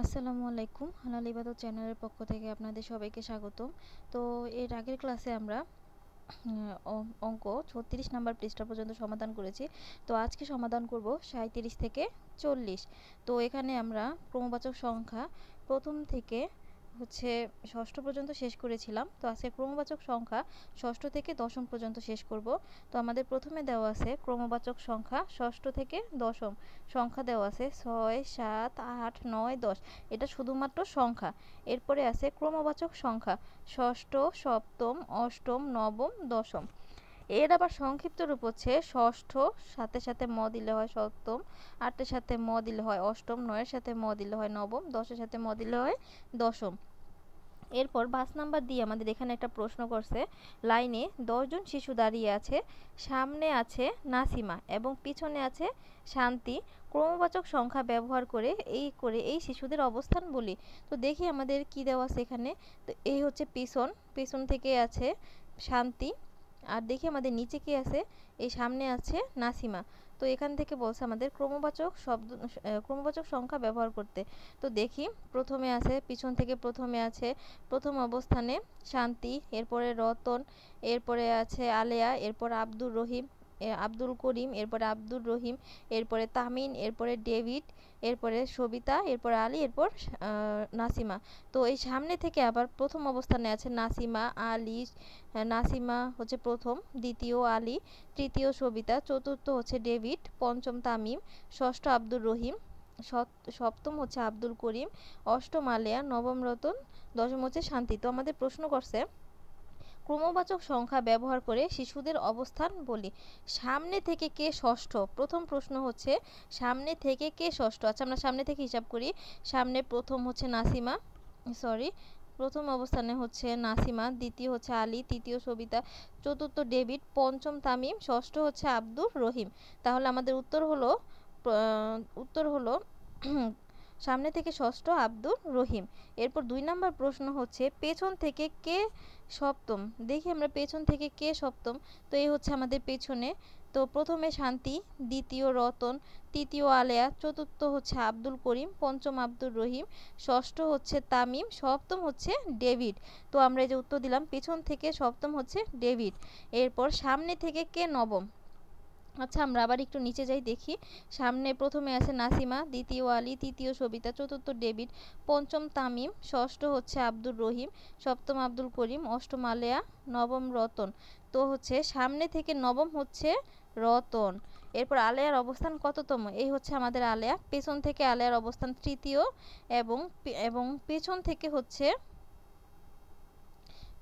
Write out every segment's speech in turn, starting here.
আসসালামু আলাইকুম। হালাল ইবাদত চ্যানেলের পক্ষ থেকে আপনাদের সবাইকে স্বাগতম। তো এর আগের ক্লাসে আমরা অঙ্ক 36 নাম্বার পৃষ্ঠা পর্যন্ত সমাধান করেছি। তো আজকে সমাধান করব 37 থেকে 40। তো এখানে আমরা ক্রমবাচক সংখ্যা প্রথম থেকে ষষ্ঠ পর্যন্ত শেষ করেছিলাম। তো আজকে ক্রমবাচক সংখ্যা ষষ্ঠ থেকে দশম পর্যন্ত শেষ করব। তো আমাদের প্রথমে দেওয়া আছে ক্রমবাচক সংখ্যা ষষ্ঠ থেকে দশম সংখ্যা দেওয়া আছে 6, 7, 8, 9, 10। এটা শুধুমাত্র সংখ্যা। এরপরে আছে ক্রমবাচক সংখ্যা ষষ্ঠ, সপ্তম, অষ্টম, নবম, দশম। এর আবার সংক্ষিপ্ত রূপ হচ্ছে ষষ্ঠ, সাথে সাথে ম দিলে হয় সপ্তম, 8-এর সাথে ম দিলে হয় অষ্টম, 9-এর সাথে ম দিলে হয় নবম, 10-এর সাথে ম দিলে হয় দশম। এরপর 5 নাম্বার দিয়ে আমাদের এখানে একটা প্রশ্ন করছে। লাইনে 10 জন শিশু দাঁড়িয়ে আছে, সামনে আছে নাসিমা এবং পিছনে আছে শান্তি। ক্রমবাচক সংখ্যা ব্যবহার করে এই শিশুদের অবস্থান বলি। তো দেখি আমাদের কি দেওয়া আছে এখানে। তো এই হচ্ছে পিছন থেকে আছে শান্তি। আর দেখি আমাদের নিচে কি আছে, এই সামনে আছে নাসিমা। তো এখান থেকে বলছে আমাদের ক্রমবাচক সংখ্যা ব্যবহার করতে। তো দেখি প্রথমে আছে, পিছন থেকে প্রথমে আছে প্রথম অবস্থানে শান্তি, এরপরে রতন, এরপরে আছে আলেয়া, এরপর আব্দুল করিম, এরপরে আব্দুর রহিম, এরপরে তামিন, এরপরে ডেভিড, এরপরে সবিতা, এরপর আলী, এরপর নাসিমা। তো এই সামনে থেকে আবার প্রথম অবস্থানে আছে নাসিমা, আলী। নাসিমা হচ্ছে প্রথম, দ্বিতীয় আলী, তৃতীয় সবিতা, চতুর্থ হচ্ছে ডেভিড, পঞ্চম তামিম, ষষ্ঠ আব্দুর রহিম, সপ্তম হচ্ছে আব্দুল করিম, অষ্টম আলেয়া, নবম রতন, দশম হচ্ছে শান্তি। তো আমাদের প্রশ্ন করছে ক্রমবাচক সংখ্যা ব্যবহার করে শিশুদের অবস্থান বলি। সামনে থেকে কে ষষ্ঠ? প্রথম প্রশ্ন হচ্ছে সামনে থেকে কে ষষ্ঠ। আচ্ছা, আমরা সামনে থেকে হিসাব করি। সামনে প্রথম হচ্ছে নাসিমা, প্রথম অবস্থানে হচ্ছে নাসিমা, দ্বিতীয় হচ্ছে আলী, তৃতীয় সবিতা, চতুর্থ ডেভিড, পঞ্চম তামিম, ষষ্ঠ হচ্ছে আব্দুর রহিম। তাহলে আমাদের উত্তর হলো সামনে থেকে ষষ্ঠ আব্দুর রহিম। এরপর 2 নাম্বার প্রশ্ন হচ্ছে পেছন থেকে কে সপ্তম। দেখি আমরা পেছন থেকে কে সপ্তম। তো এই হচ্ছে আমাদের পেছনে। তো প্রথমে শান্তি, দ্বিতীয় রতন, তৃতীয় আলেয়া, চতুর্থ হচ্ছে আব্দুল করিম, পঞ্চম আব্দুর রহিম, ষষ্ঠ হচ্ছে তামিম, সপ্তম হচ্ছে ডেভিড। তো আমরা এই যে উত্তর দিলাম পেছন থেকে সপ্তম হচ্ছে ডেভিড। এরপর সামনে থেকে কে নবম। আচ্ছা, আমরা আবার একটু নিচে যাই, দেখি। সামনে প্রথমে আছে নাসিমা, দ্বিতীয় আলী, তৃতীয় সবিতা, চতুর্থ ডেভিড, পঞ্চম তামিম, ষষ্ঠ হচ্ছে আব্দুর রহিম, সপ্তম আব্দুল করিম, অষ্টম আলেয়া, নবম রতন। তো হচ্ছে সামনে থেকে নবম হচ্ছে রতন। এরপর আলেয়ার অবস্থান কততম? এই হচ্ছে আমাদের আলেয়া। পেছন থেকে আলেয়ার অবস্থান তৃতীয় এবং পেছন থেকে হচ্ছে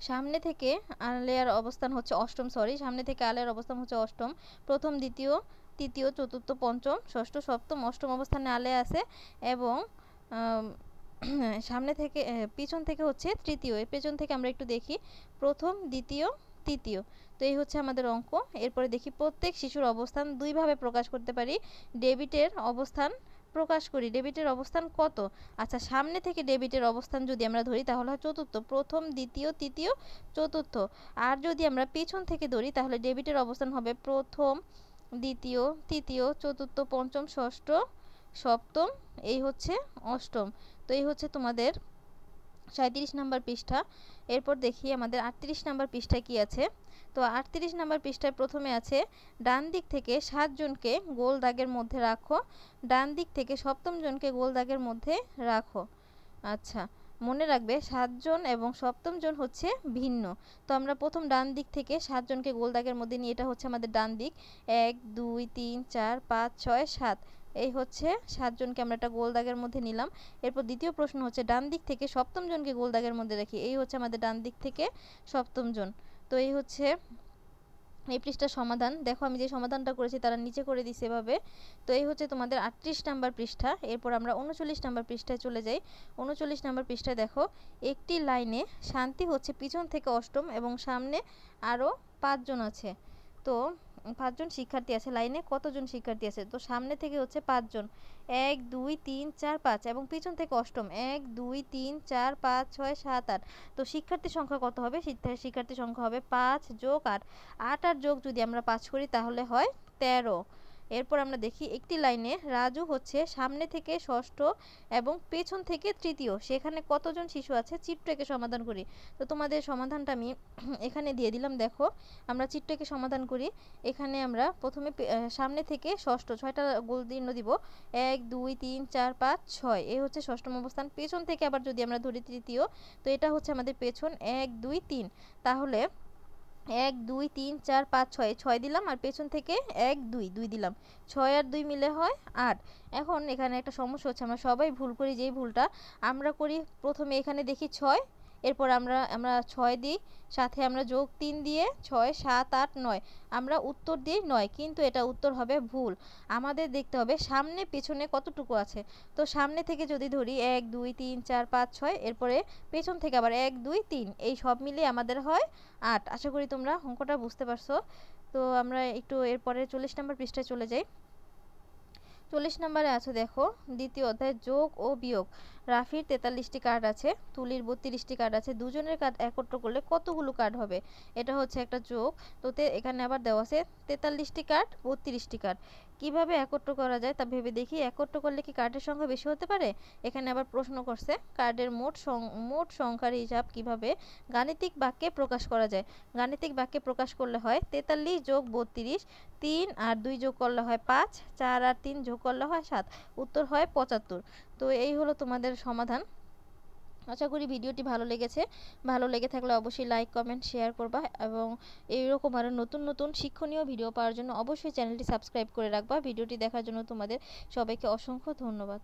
সামনে থেকে আলেয়ার অবস্থান হচ্ছে অষ্টম। সামনে থেকে আলেয়ার অবস্থান হচ্ছে অষ্টম। প্রথম, দ্বিতীয়, তৃতীয়, চতুর্থ, পঞ্চম, ষষ্ঠ, সপ্তম, অষ্টম অবস্থানে আলেয়া আছে এবং সামনে থেকে পিছন থেকে হচ্ছে তৃতীয়। এর পেছন থেকে আমরা একটু দেখি প্রথম, দ্বিতীয়, তৃতীয়। তো এই হচ্ছে আমাদের অঙ্ক। এরপরে দেখি প্রত্যেক শিশুর অবস্থান দুইভাবে প্রকাশ করতে পারি। ডেবিটের অবস্থান প্রকাশ করি। ডেবিটের অবস্থান কত? আচ্ছা, সামনে থেকে ডেবিটের অবস্থান যদি আমরা ধরি তাহলে হয় চতুর্থ, প্রথম, দ্বিতীয়, তৃতীয়, চতুর্থ। আর যদি আমরা পেছন থেকে ধরি তাহলে ডেবিটের অবস্থান হবে প্রথম, দ্বিতীয়, তৃতীয়, চতুর্থ, পঞ্চম, ষষ্ঠ, সপ্তম, এই হচ্ছে অষ্টম। তো এই হচ্ছে তোমাদের 37 নাম্বার পৃষ্ঠা। এরপর দেখি আমাদের 38 নাম্বার পৃষ্ঠায় কি আছে। তো 38 নাম্বার পৃষ্ঠায় প্রথমে আছে ডান দিক থেকে 7 জনকে গোল দাগের মধ্যে রাখো, ডান দিক থেকে সপ্তম জনকে গোল দাগের মধ্যে রাখো। আচ্ছা, মনে রাখবে 7 জন এবং সপ্তম জন হচ্ছে ভিন্ন। তো আমরা প্রথম ডান দিক থেকে 7 জনকে গোল দাগের মধ্যে নিয়ে, এটা হচ্ছে আমাদের ডান দিক। 1, 2, 3, 4, 5, 6, 7, এই হচ্ছে 7 জনকে আমরা একটা গোল দাগের মধ্যে নিলাম। এরপর দ্বিতীয় প্রশ্ন হচ্ছে ডান দিক থেকে সপ্তম জনকে গোল দাগের মধ্যে রাখি। এই হচ্ছে আমাদের ডান দিক থেকে সপ্তম জন। তো এই হচ্ছে এই পৃষ্ঠার সমাধান। দেখো আমি যে সমাধানটা করেছি তারা নিচে করে দিছে এভাবে। তো এই হচ্ছে তোমাদের 38 নাম্বার পৃষ্ঠা। এরপর আমরা 39 নাম্বার পৃষ্ঠায় চলে যাই। 39 নাম্বার পৃষ্ঠায় দেখো একটি লাইনে শান্তি হচ্ছে পিছন থেকে অষ্টম এবং সামনে আরও 5 জন আছে। তো 5 জন শিক্ষার্থী আছে। লাইনে কতজন শিক্ষার্থী আছে? তো সামনে থেকে হচ্ছে 5 জন, 1, 2, 3, 4, 5 এবং পিছন থেকে অষ্টম 1, 2, 3, 4, 5, 6, 7, 8। তো শিক্ষার্থী সংখ্যা কত হবে? শিক্ষার্থী সংখ্যা হবে 5 যোগ 8। 8 আর যোগ যদি আমরা 5 করি তাহলে হয় 13। এরপর আমরা দেখি একটি লাইনে রাজু হচ্ছে সামনে থেকে ষষ্ঠ এবং পেছন থেকে তৃতীয়, সেখানে কতজন শিশু আছে, চিত্র এঁকে সমাধান করি। তো তোমাদের সমাধানটা আমি এখানে দিয়ে দিলাম। দেখো আমরা চিত্র এঁকে সমাধান করি। এখানে আমরা প্রথমে সামনে থেকে ষষ্ঠ 6টা গোল চিহ্ন দিব, 1 2 3 4 5 6, এই হচ্ছে ষষ্ঠম অবস্থান। পেছন থেকে আবার যদি আমরা ধরি তৃতীয়, তো এটা হচ্ছে আমাদের পেছন 1 2 3, তাহলে 1 2 3 4 5 6, 6 দিলাম আর পেছন থেকে 1 2 2 দিলাম, 6 আর 2 মিলে হয় 8। এখন এখানে একটা সমস্যা হচ্ছে, আমরা সবাই ভুল করি, যেই ভুলটা আমরা করি প্রথমে এখানে দেখি 6, এরপর আমরা 6 দিই, সাথে আমরা যোগ 3 দিয়ে 6 7 8 9, আমরা উত্তর দিই 9, কিন্তু এটা উত্তর হবে ভুল। আমাদের দেখতে হবে সামনে পেছনে কতটুকু আছে। তো সামনে থেকে যদি ধরি 1 2 3 4 5 6, এরপরে পেছন থেকে আবার 1 2 3, এই সব মিলিয়ে আমাদের হয় 8। আশা করি তোমরা অঙ্কটা বুঝতে পারছো। তো আমরা একটু এরপরে 40 নম্বর পৃষ্ঠায় চলে যাই। 40 নম্বরে আছে দেখো দ্বিতীয় অধ্যায় যোগ ও বিয়োগ। রাফির 43টি কার্ড আছে, তুলির 32টি কার্ড আছে, দুজনের কার্ড একত্র করলে কতগুলো কার্ড হবে, এটা হচ্ছে একটা যোগ। তো এখানে আবার দেওয়া আছে 43টি কার্ড 32টি কার্ড, কিভাবে একত্র করা যায় তা ভেবে দেখি। একত্র করলে কি কার্ডের সংখ্যা বেশি হতে পারে? এখানে আবার প্রশ্ন করছে কার্ডের মোট সংখ্যার হিসাব কিভাবে গাণিতিক বাক্যে প্রকাশ করা যায়। গাণিতিক বাক্যে প্রকাশ করলে হয় 43 যোগ 32, 3 আর 2 যোগ করলে হয় 5, 4 আর 3 যোগ করলে হয় 7, উত্তর হয় 75। তো এই হলো তোমাদের সমাধান। আশা করি ভিডিওটি ভালো লেগেছে। ভালো লেগে থাকলে অবশ্যই লাইক কমেন্ট শেয়ার করবা, এবং এইরকম আরও নতুন নতুন শিক্ষণীয় ভিডিও পাওয়ার জন্য অবশ্যই চ্যানেলটি সাবস্ক্রাইব করে রাখবা। ভিডিওটি দেখার জন্য তোমাদের সবাইকে অসংখ্য ধন্যবাদ।